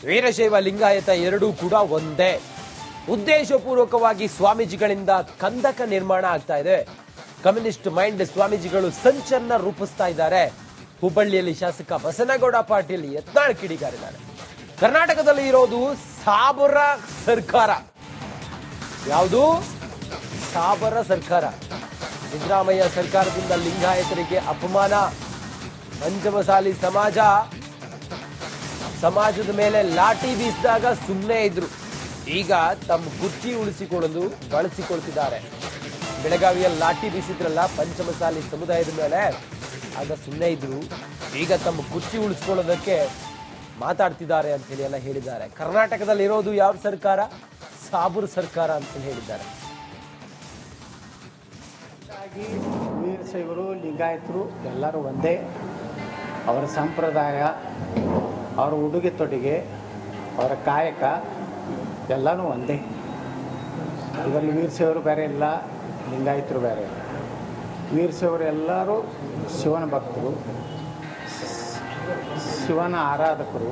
ವೀರಶೈವ ಲಿಂಗಾಯತ ಎರಡೂ ಕೂಡ ಒಂದೇ. ಉದ್ದೇಶಪೂರ್ವಕವಾಗಿ ಸ್ವಾಮೀಜಿಗಳಿಂದ ಕಂದಕ ನಿರ್ಮಾಣ ಆಗ್ತಾ ಇದೆ. ಕಮ್ಯುನಿಸ್ಟ್ ಮೈಂಡ್ ಸ್ವಾಮೀಜಿಗಳು ಸಂಚನ್ನ ರೂಪಿಸ್ತಾ ಇದ್ದಾರೆ. ಹುಬ್ಬಳ್ಳಿಯಲ್ಲಿ ಶಾಸಕ ಬಸನಗೌಡ ಪಾಟೀಲ್ ಯತ್ನಾಳ್ ಕಿಡಿಗಾರಿದ್ದಾರೆ. ಕರ್ನಾಟಕದಲ್ಲಿ ಇರೋದು ಸಾಬರ ಸರ್ಕಾರ. ಯಾವುದು? ಸಾಬರ ಸರ್ಕಾರ. ಸಿದ್ದರಾಮಯ್ಯ ಸರ್ಕಾರದಿಂದ ಲಿಂಗಾಯತರಿಗೆ ಅಪಮಾನ. ಪಂಚಮಸಾಲಿ ಸಮಾಜದ ಮೇಲೆ ಲಾಠಿ ಬೀಸಿದಾಗ ಸುಮ್ಮನೆ ಇದ್ರು. ಈಗ ತಮ್ಮ ಕುರ್ಚಿ ಉಳಿಸಿಕೊಳ್ಳಲು ಬಳಸಿಕೊಳ್ತಿದ್ದಾರೆ. ಬೆಳಗಾವಿಯಲ್ಲಿ ಲಾಠಿ ಬೀಸಿದ್ರಲ್ಲ ಪಂಚಮಸಾಲಿ ಸಮುದಾಯದ ಮೇಲೆ, ಆಗ ಸುಮ್ಮನೆ ಇದ್ರು. ಈಗ ತಮ್ಮ ಕುರ್ಚಿ ಉಳಿಸ್ಕೊಳ್ಳೋದಕ್ಕೆ ಮಾತಾಡ್ತಿದ್ದಾರೆ ಅಂತ ಹೇಳಿ ಎಲ್ಲ ಹೇಳಿದ್ದಾರೆ. ಕರ್ನಾಟಕದಲ್ಲಿ ಇರೋದು ಯಾವ ಸರ್ಕಾರ? ಸಾಬುರ್ ಸರ್ಕಾರ ಅಂತ ಹೇಳಿದ್ದಾರೆ. ವೀರಶೈವರು ಲಿಂಗಾಯತರು ಎಲ್ಲರೂ ಒಂದೇ. ಅವರ ಸಂಪ್ರದಾಯ, ಅವರ ಉಡುಗೆ ತೊಡುಗೆ, ಅವರ ಕಾಯಕ ಎಲ್ಲನೂ ಒಂದೇ. ಇದರಲ್ಲಿ ವೀರಶೈವರು ಬೇರೆ ಇಲ್ಲ, ಲಿಂಗಾಯತರು ಬೇರೆ ಇಲ್ಲ. ವೀರಶೈವರು ಎಲ್ಲರೂ ಶಿವನ ಭಕ್ತರು, ಶಿವನ ಆರಾಧಕರು,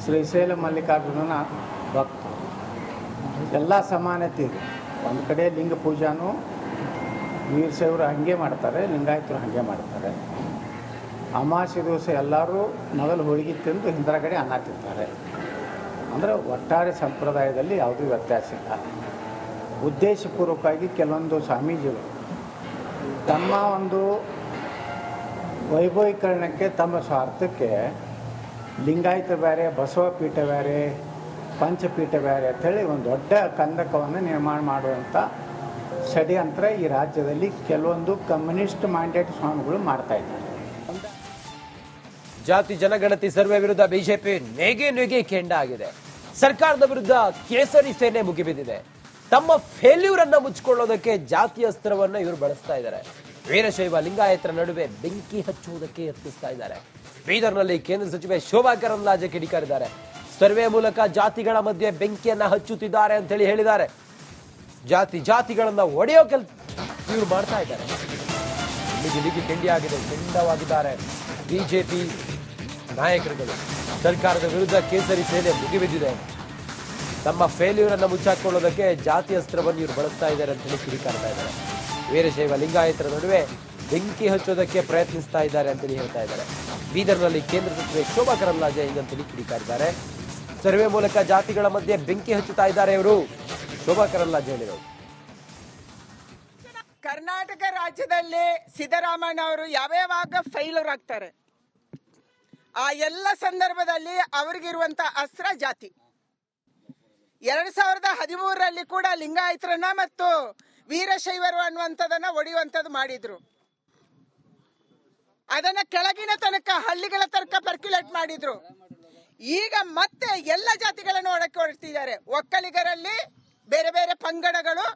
ಶ್ರೀಶೈಲ ಮಲ್ಲಿಕಾರ್ಜುನನ ಭಕ್ತರು. ಎಲ್ಲ ಸಮಾನತೆ ಇದೆ. ಒಂದು ಕಡೆ ಲಿಂಗ ಪೂಜಾನೂ ವೀರಶೈವರು ಹಾಗೆ ಮಾಡ್ತಾರೆ, ಲಿಂಗಾಯತರು ಹಾಗೆ ಮಾಡ್ತಾರೆ. ಅಮಾವಾಸ್ಯೆ ದಿವಸ ಎಲ್ಲರೂ ಮೊದಲು ಹೋಳಿಗೆ ತಿಂದು ಹಿಂದರಗಡೆ ಅನ್ನ ತಿಂತಾರೆ. ಅಂದರೆ ಒಟ್ಟಾರೆ ಸಂಪ್ರದಾಯದಲ್ಲಿ ಯಾವುದೂ ವ್ಯತ್ಯಾಸ ಇಲ್ಲ. ಉದ್ದೇಶಪೂರ್ವಕವಾಗಿ ಕೆಲವೊಂದು ಸ್ವಾಮೀಜಿಗಳು ತಮ್ಮ ಒಂದು ವೈಭವೀಕರಣಕ್ಕೆ, ತಮ್ಮ ಸ್ವಾರ್ಥಕ್ಕೆ ಲಿಂಗಾಯತ ಬೇರೆ, ಬಸವ ಪೀಠ ಬೇರೆ, ಪಂಚಪೀಠ ಬೇರೆ ಅಂಥೇಳಿ ಒಂದು ದೊಡ್ಡ ಕಂದಕವನ್ನು ನಿರ್ಮಾಣ ಮಾಡುವಂಥ ಷಡ್ಯಂತ್ರ ಈ ರಾಜ್ಯದಲ್ಲಿ ಕೆಲವೊಂದು ಕಮ್ಯುನಿಸ್ಟ್ ಮೈಂಡೆಡ್ ಸ್ವಾಮಿಗಳು ಮಾಡ್ತಾ ಇದ್ದಾರೆ. ಜಾತಿ ಜನಗಣತಿ ಸರ್ವೆ ವಿರುದ್ಧ ಬಿಜೆಪಿ ನೇಗೆ ಕೆಂಡ ಆಗಿದೆ. ಸರ್ಕಾರದ ವಿರುದ್ಧ ಕೇಸರಿ ಸೇನೆ ಮುಗಿಬಿದ್ದಿದೆ. ತಮ್ಮ ಫೇಲ್ಯೂರ್ ಅನ್ನ ಮುಚ್ಚಿಕೊಳ್ಳೋದಕ್ಕೆ ಜಾತಿ ಅಸ್ತ್ರವನ್ನ ಇವರು ಬಳಸ್ತಾ ಇದ್ದಾರೆ. ವೀರಶೈವ ಲಿಂಗಾಯತರ ನಡುವೆ ಬೆಂಕಿ ಹಚ್ಚುವುದಕ್ಕೆ ಯತ್ನಿಸ್ತಾ ಇದ್ದಾರೆ. ಬೀದರ್ನಲ್ಲಿ ಕೇಂದ್ರ ಸಚಿವೆ ಶೋಭಾ ಕರಂದ್ಲಾಜೆ ಕಿಡಿಕಾರಿದ್ದಾರೆ. ಸರ್ವೆ ಮೂಲಕ ಜಾತಿಗಳ ಮಧ್ಯೆ ಬೆಂಕಿಯನ್ನ ಹಚ್ಚುತ್ತಿದ್ದಾರೆ ಅಂತ ಹೇಳಿದ್ದಾರೆ. ಜಾತಿಗಳನ್ನ ಒಡೆಯೋ ಇವರು ಮಾಡ್ತಾ ಇದ್ದಾರೆ. ಇಲ್ಲಿಗೆ ಕೆಂಡಿಯಾಗಿದೆ, ಕೆಂಡವಾಗಿದ್ದಾರೆ ಬಿಜೆಪಿ ನಾಯಕರುಗಳು. ಸರ್ಕಾರದ ವಿರುದ್ಧ ಕೇಸರಿ ಸೇನೆ ಮುಗಿಬಿದ್ದಿದೆ. ತಮ್ಮ ಫೇಲ್ಯೂರ್ ಅನ್ನು ಮುಚ್ಚಾಕೊಳ್ಳೋದಕ್ಕೆ ಜಾತಿ ಅಸ್ತ್ರವನ್ನು ಇವರು ಬಳಸ್ತಾ ಇದ್ದಾರೆ ಅಂತ ಹೇಳಿ ಕಿಡಿಕಾರ್ತಾ ಇದ್ದಾರೆ. ವೀರಶೈವ ಲಿಂಗಾಯತರ ನಡುವೆ ಬೆಂಕಿ ಹಚ್ಚೋದಕ್ಕೆ ಪ್ರಯತ್ನಿಸ್ತಾ ಇದ್ದಾರೆ ಅಂತೇಳಿ ಹೇಳ್ತಾ ಇದ್ದಾರೆ. ಬೀದರ್ನಲ್ಲಿ ಕೇಂದ್ರ ಸಚಿವೆ ಶೋಭಾ ಕರಂದ್ಲಾಜೆ ಹಿಂಗಂತೇಳಿ ಕಿಡಿಕಾರಿದ್ದಾರೆ. ಸರ್ವೆ ಮೂಲಕ ಜಾತಿಗಳ ಮಧ್ಯೆ ಬೆಂಕಿ ಹಚ್ಚುತ್ತಾ ಇದ್ದಾರೆ ಇವರು. ಶೋಭಾ ಕರಂದ್ಲಾಜೆ ಹೇಳಿದರು. ಕರ್ನಾಟಕ ರಾಜ್ಯದಲ್ಲಿ ಸಿದ್ದರಾಮಯ್ಯ ಅವರು ಯಾವ್ಯಾವಾಗ ಫೈಲರ್ ಆಗ್ತಾರೆ, ಆ ಎಲ್ಲ ಸಂದರ್ಭದಲ್ಲಿ ಅವರಿಗಿರುವಂತ ಅಸ್ತ್ರ ಜಾತಿ. 2013ರಲ್ಲಿ ಕೂಡ ಲಿಂಗಾಯತರನ್ನ ಮತ್ತು ವೀರಶೈವರು ಅನ್ನುವಂಥದನ್ನ ಒಡೆಯುವಂಥದ್ದು ಮಾಡಿದ್ರು. ಅದನ್ನ ಕೆಳಗಿನ ತನಕ, ಹಳ್ಳಿಗಳ ತನಕ ಪರ್ಕ್ಯುಲೇಟ್ ಮಾಡಿದ್ರು. ಈಗ ಮತ್ತೆ ಎಲ್ಲ ಜಾತಿಗಳನ್ನು ಒಡಕ್ಕೆ ಹೊರಡ್ತಿದ್ದಾರೆ. ಒಕ್ಕಲಿಗರಲ್ಲಿ ಬೇರೆ ಬೇರೆ ಪಂಗಡಗಳು,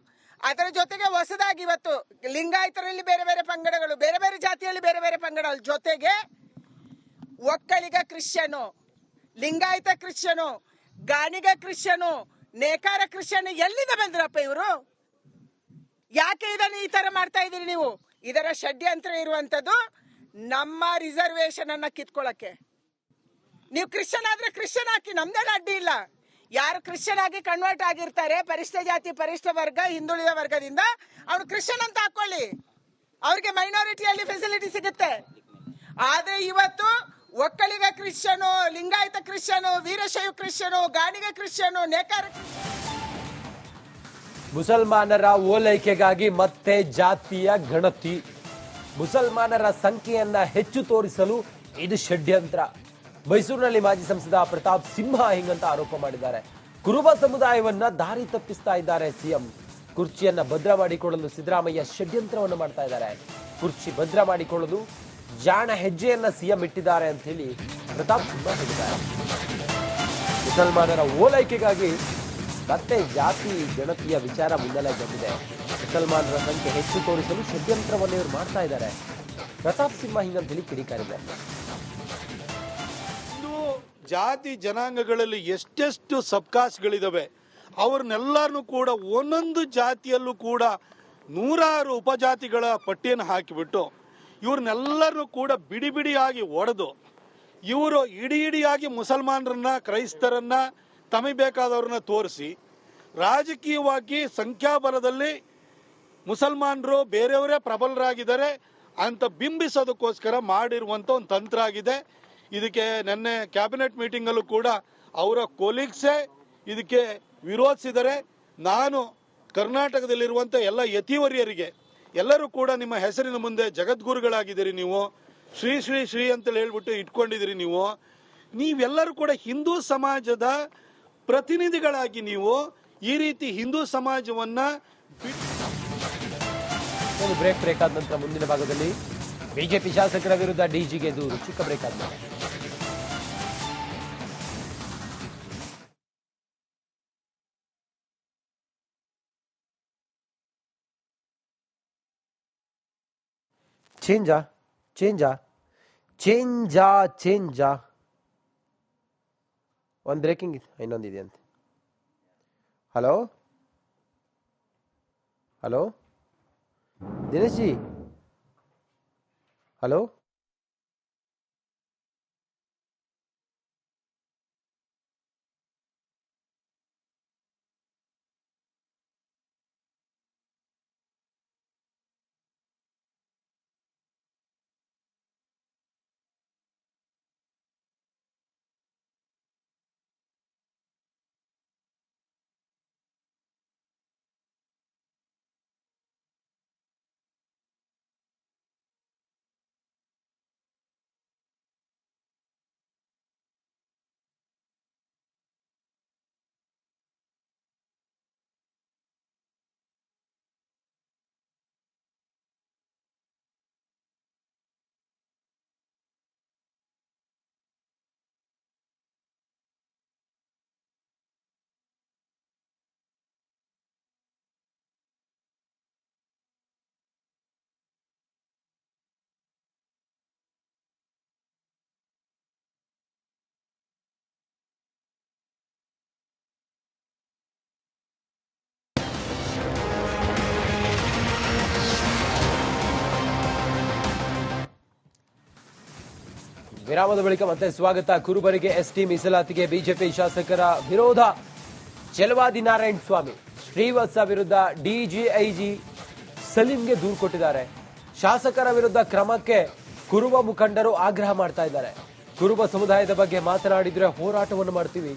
ಅದರ ಜೊತೆಗೆ ಹೊಸದಾಗಿ ಇವತ್ತು ಲಿಂಗಾಯತರಲ್ಲಿ ಬೇರೆ ಬೇರೆ ಪಂಗಡಗಳು, ಬೇರೆ ಬೇರೆ ಜಾತಿಯಲ್ಲಿ ಬೇರೆ ಬೇರೆ ಪಂಗಡಗಳ ಜೊತೆಗೆ ಒಕ್ಕಲಿಗ ಕ್ರಿಶ್ಚಿಯನು, ಲಿಂಗಾಯತ ಕ್ರಿಶ್ಚಿಯನು, ಗಾಣಿಗ ಕ್ರಿಶ್ಚಿಯನು, ನೇಕಾರ ಕ್ರಿಶ್ಚಿಯನ್ ಎಲ್ಲಿಂದ ಬಂದ್ರಪ್ಪ ಇವರು? ಯಾಕೆ ಇದನ್ನು ಈ ತರ ಮಾಡ್ತಾ ಇದೀರಿ ನೀವು? ಇದರ ಷಡ್ಯಂತ್ರ ಇರುವಂತದ್ದು ನಮ್ಮ ರಿಸರ್ವೇಶನ್ ಅನ್ನ ಕಿತ್ಕೊಳ್ಳಕ್ಕೆ. ನೀವು ಕ್ರಿಶ್ಚಿಯನ್ ಆದ್ರೆ ಕ್ರಿಶ್ಚಿಯನ್ ಹಾಕಿ, ನಮ್ದೇನು ಅಡ್ಡಿ ಇಲ್ಲ. ಯಾರು ಕ್ರಿಶ್ಚಿಯನ್ ಆಗಿ ಕನ್ವರ್ಟ್ ಆಗಿರ್ತಾರೆ, ಪರಿಷ್ಠ ಜಾತಿ ಪರಿಷ್ಠ ವರ್ಗ ಹಿಂದುಳಿದ ವರ್ಗದಿಂದ, ಅವ್ರು ಕ್ರಿಶ್ಚಿಯನ್ ಅಂತ ಹಾಕೊಳ್ಳಿ, ಅವ್ರಿಗೆ ಮೈನಾರಿಟಿಯಲ್ಲಿ ಫೆಸಿಲಿಟಿ ಸಿಗುತ್ತೆ. ಆದ್ರೆ ಇವತ್ತು ಒಕ್ಕಲಿಗ ಕ್ರಿಶ್ಚಿಯನು, ಲಿಂಗಾಯತ ಕ್ರಿಶ್ಚಿಯನು, ವೀರಶೈವ ಕ್ರಿಶ್ಚಿಯನು, ಗಾಣಿಗ ಕ್ರಿಶ್ಚಿಯನು, ನೇಕಾರ ಮುಸಲ್ಮಾನರ ಓಲೈಕೆಗಾಗಿ ಮತ್ತೆ ಜಾತಿಯ ಗಣತಿ. ಮುಸಲ್ಮಾನರ ಸಂಖ್ಯೆಯನ್ನ ಹೆಚ್ಚು ತೋರಿಸಲು ಇದು ಷಡ್ಯಂತ್ರ. ಮೈಸೂರಿನಲ್ಲಿ ಮಾಜಿ ಸಂಸದ ಪ್ರತಾಪ್ ಸಿಂಹ ಹಿಂಗಂತ ಆರೋಪ ಮಾಡಿದ್ದಾರೆ. ಕುರುಬ ಸಮುದಾಯವನ್ನ ದಾರಿ ತಪ್ಪಿಸ್ತಾ ಇದ್ದಾರೆ ಸಿಎಂ. ಕುರ್ಚಿಯನ್ನ ಭದ್ರ ಮಾಡಿಕೊಳ್ಳಲು ಸಿದ್ದರಾಮಯ್ಯ ಷಡ್ಯಂತ್ರವನ್ನು ಮಾಡ್ತಾ ಇದ್ದಾರೆ. ಕುರ್ಚಿ ಭದ್ರ ಮಾಡಿಕೊಳ್ಳಲು ಜಾಣ ಹೆಜ್ಜೆಯನ್ನ ಸಿಎಂ ಇಟ್ಟಿದ್ದಾರೆ ಅಂತ ಹೇಳಿ ಪ್ರತಾಪ್ ಸಿಂಹ ಹೇಳಿದ್ದಾರೆ. ಮುಸಲ್ಮಾನರ ಓಲೈಕೆಗಾಗಿ ಮತ್ತೆ ಜಾತಿ ಗಣತಿಯ ವಿಚಾರ ಮುನ್ನೆಲೆ ಬಂದಿದೆ. ಮುಸಲ್ಮಾನರ ಸಂಖ್ಯೆ ಹೆಚ್ಚು ತೋರಿಸಲು ಷಡ್ಯಂತ್ರವನ್ನು ಇವರು ಮಾಡ್ತಾ ಇದ್ದಾರೆ. ಪ್ರತಾಪ್ ಸಿಂಹ ಹಿಂಗಂತ ಹೇಳಿ ಕಿಡಿಕಾರಿದ್ದಾರೆ. ಜಾತಿ ಜನಾಂಗಗಳಲ್ಲಿ ಎಷ್ಟೆಷ್ಟು ಸಬ್ಕಾಸ್ಟ್ಗಳಿದಾವೆ, ಅವ್ರನ್ನೆಲ್ಲರನ್ನೂ ಕೂಡ ಒಂದೊಂದು ಜಾತಿಯಲ್ಲೂ ಕೂಡ ನೂರಾರು ಉಪಜಾತಿಗಳ ಪಟ್ಟಿಯನ್ನು ಹಾಕಿಬಿಟ್ಟು ಇವ್ರನ್ನೆಲ್ಲರನ್ನೂ ಕೂಡ ಬಿಡಿ ಬಿಡಿಯಾಗಿ ಒಡೆದು ಇವರು ಇಡಿಯಾಗಿ ಮುಸಲ್ಮಾನರನ್ನ, ಕ್ರೈಸ್ತರನ್ನ, ತಮಗೆ ಬೇಕಾದವ್ರನ್ನ ತೋರಿಸಿ ರಾಜಕೀಯವಾಗಿ ಸಂಖ್ಯಾಬಲದಲ್ಲಿ ಮುಸಲ್ಮಾನರು ಬೇರೆಯವರೇ ಪ್ರಬಲರಾಗಿದ್ದಾರೆ ಅಂತ ಬಿಂಬಿಸೋದಕ್ಕೋಸ್ಕರ ಮಾಡಿರುವಂಥ ಒಂದು ತಂತ್ರ ಆಗಿದೆ. ಇದಕ್ಕೆ ನಿನ್ನೆ ಕ್ಯಾಬಿನೆಟ್ ಮೀಟಿಂಗಲ್ಲೂ ಕೂಡ ಅವರ ಕೊಲೀಗ್ಸೇ ಇದಕ್ಕೆ ವಿರೋಧಿಸಿದರೆ ನಾನು ಕರ್ನಾಟಕದಲ್ಲಿರುವಂಥ ಎಲ್ಲ ಯತಿವರ್ಯರಿಗೆ ಎಲ್ಲರೂ ಕೂಡ ನಿಮ್ಮ ಹೆಸರಿನ ಮುಂದೆ ಜಗದ್ಗುರುಗಳಾಗಿದ್ದೀರಿ, ನೀವು ಶ್ರೀ ಶ್ರೀ ಶ್ರೀ ಅಂತೇಳಿ ಹೇಳ್ಬಿಟ್ಟು ಇಟ್ಕೊಂಡಿದ್ದೀರಿ. ನೀವೆಲ್ಲರೂ ಕೂಡ ಹಿಂದೂ ಸಮಾಜದ ಪ್ರತಿನಿಧಿಗಳಾಗಿ ನೀವು ಈ ರೀತಿ ಹಿಂದೂ ಸಮಾಜವನ್ನ ಬ್ರೇಕ್ ಆದ ನಂತರ ಮುಂದಿನ ಭಾಗದಲ್ಲಿ ಬಿಜೆಪಿ ಶಾಸಕರ ವಿರುದ್ಧ ಡಿಜಿಗೆ ದೂರು. ಚಿಕ್ಕ ಬ್ರೇಕ್ ಆದ್ಮೇಲೆ ಚೇಂಜಾ ಒಂದು ಬ್ರೇಕಿಂಗ್ ಇನ್ನೊಂದಿದೆ ಅಂತೆ. Hello Dinesh G, hello. ವಿರಾಮದ ಬಳಿಕ ಮತ್ತೆ ಸ್ವಾಗತ. ಕುರುಬರಿಗೆ ಎಸ್ಟಿ ಮೀಸಲಾತಿಗೆ ಬಿಜೆಪಿ ಶಾಸಕರ ವಿರೋಧ. ಚೆಲುವಾದಿ ನಾರಾಯಣ ಸ್ವಾಮಿ ಶ್ರೀವತ್ಸ ವಿರುದ್ಧ ಡಿಜಿಐಜಿ ಸಲೀಂಗೆ ದೂರು ಕೊಟ್ಟಿದ್ದಾರೆ. ಶಾಸಕರ ವಿರುದ್ಧ ಕ್ರಮಕ್ಕೆ ಕುರುಬ ಮುಖಂಡರು ಆಗ್ರಹ ಮಾಡ್ತಾ ಇದ್ದಾರೆ. ಕುರುಬ ಸಮುದಾಯದ ಬಗ್ಗೆ ಮಾತನಾಡಿದ್ರೆ ಹೋರಾಟವನ್ನು ಮಾಡ್ತೀವಿ,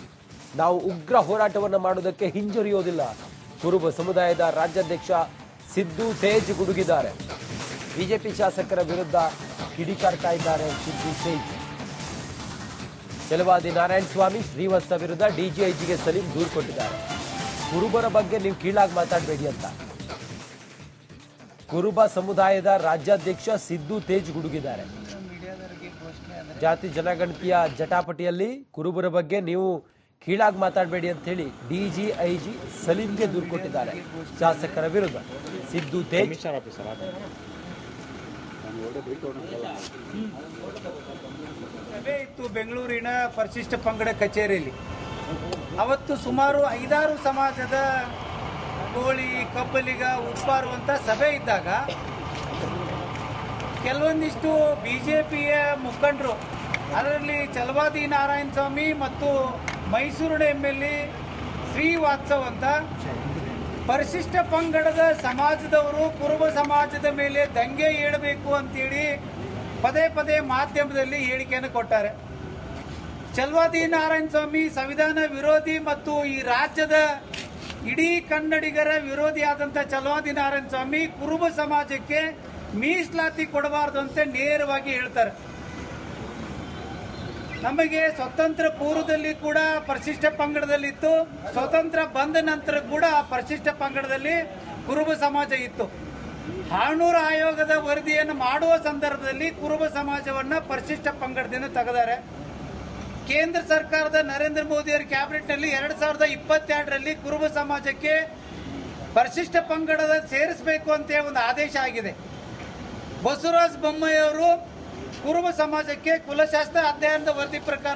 ನಾವು ಉಗ್ರ ಹೋರಾಟವನ್ನು ಮಾಡೋದಕ್ಕೆ ಹಿಂಜರಿಯೋದಿಲ್ಲ. ಕುರುಬ ಸಮುದಾಯದ ರಾಜ್ಯಾಧ್ಯಕ್ಷ ಸಿದ್ದು ತೇಜ್ ಗುಡುಗಿದ್ದಾರೆ. ಬಿಜೆಪಿ ಶಾಸಕರ ವಿರುದ್ಧ ಕಿಡಿಕಾರ್ತಾ ಇದ್ದಾರೆ ಸಿದ್ದು ತೇಜ್. ಚೆಲುವಾದಿ ನಾರಾಯಣ ಸ್ವಾಮಿ ಶ್ರೀವತ್ಸ ವಿರುದ್ಧ ಡಿಜಿಐಜಿಗೆ ಸಲೀಂ ದೂರು ಕೊಟ್ಟಿದ್ದಾರೆ. ಕುರುಬರ ಬಗ್ಗೆ ನೀವು ಕೀಳಾಗಿ ಮಾತಾಡಬೇಡಿ ಅಂತ ಕುರುಬ ಸಮುದಾಯದ ರಾಜ್ಯಾಧ್ಯಕ್ಷ ಸಿದ್ದು ತೇಜ್ ಗುಡುಗಿದ್ದಾರೆ. ಜಾತಿ ಜನಗಣತಿಯ ಜಟಾಪಟಿಯಲ್ಲಿ ಕುರುಬರ ಬಗ್ಗೆ ನೀವು ಕೀಳಾಗಿ ಮಾತಾಡಬೇಡಿ ಅಂತ ಹೇಳಿ ಡಿಜಿಐಜಿ ಸಲೀಂಗೆ ದೂರು ಕೊಟ್ಟಿದ್ದಾರೆ. ಶಾಸಕರ ವಿರುದ್ಧ ಸಿದ್ದು ತೇಜ್ ಸಭೆ ಇತ್ತು ಬೆಂಗಳೂರಿನ ಪರಿಶಿಷ್ಟ ಪಂಗಡ ಕಚೇರಿಯಲ್ಲಿ. ಅವತ್ತು ಸುಮಾರು 5-6 ಸಮಾಜದ ಕೋಳಿ, ಕಬ್ಬಲಿಗ, ಉಪ್ಪಾರು ಅಂತ ಸಭೆ ಇದ್ದಾಗ ಕೆಲವೊಂದಿಷ್ಟು ಬಿಜೆಪಿಯ ಮುಖಂಡರು, ಅದರಲ್ಲಿ ಚೆಲುವಾದಿ ನಾರಾಯಣ ಸ್ವಾಮಿ ಮತ್ತು ಮೈಸೂರಿನ MLA ಶ್ರೀವಾತ್ಸವ್ ಅಂತ ಪರಿಶಿಷ್ಟ ಪಂಗಡದ ಸಮಾಜದವರು ಕುರುಬ ಸಮಾಜದ ಮೇಲೆ ದಂಗೆ ಏಳಬೇಕು ಅಂತೇಳಿ ಪದೇ ಪದೇ ಮಾಧ್ಯಮದಲ್ಲಿ ಹೇಳಿಕೆಯನ್ನು ಕೊಟ್ಟಾರೆ. ಚೆಲುವಾದಿ ನಾರಾಯಣ ಸ್ವಾಮಿ ಸಂವಿಧಾನ ವಿರೋಧಿ ಮತ್ತು ಈ ರಾಜ್ಯದ ಇಡೀ ಕನ್ನಡಿಗರ ವಿರೋಧಿ ಆದಂತ ಚೆಲುವಾದಿ ನಾರಾಯಣ ಸ್ವಾಮಿ ಕುರುಬ ಸಮಾಜಕ್ಕೆ ಮೀಸಲಾತಿ ಕೊಡಬಾರದು ಅಂತ ನೇರವಾಗಿ ಹೇಳ್ತಾರೆ. ನಮಗೆ ಸ್ವತಂತ್ರ ಪೂರ್ವದಲ್ಲಿ ಕೂಡ ಪರಿಶಿಷ್ಟ ಪಂಗಡದಲ್ಲಿತ್ತು, ಸ್ವತಂತ್ರ ಬಂದ ನಂತರ ಕೂಡ ಪರಿಶಿಷ್ಟ ಪಂಗಡದಲ್ಲಿ ಕುರುಬ ಸಮಾಜ ಇತ್ತು. ಹಾಣೂರು ಆಯೋಗದ ವರದಿಯನ್ನು ಮಾಡುವ ಸಂದರ್ಭದಲ್ಲಿ ಕುರುಬ ಸಮಾಜವನ್ನ ಪರಿಶಿಷ್ಟ ಪಂಗಡದಿಂದ ತೆಗೆದಾರೆ. ಕೇಂದ್ರ ಸರ್ಕಾರದ ನರೇಂದ್ರ ಮೋದಿಯವರ ಕ್ಯಾಬಿನೆಟ್ನಲ್ಲಿ 2022ರಲ್ಲಿ ಕುರುಬ ಸಮಾಜಕ್ಕೆ ಪರಿಶಿಷ್ಟ ಪಂಗಡದ ಸೇರಿಸಬೇಕು ಅಂತ ಒಂದು ಆದೇಶ ಆಗಿದೆ. ಬಸವರಾಜ ಬೊಮ್ಮಾಯಿ ಅವರು ಕುರುಬ ಸಮಾಜಕ್ಕೆ ಕುಲಶಾಸ್ತ್ರ ಅಧ್ಯಯನದ ವರದಿ ಪ್ರಕಾರ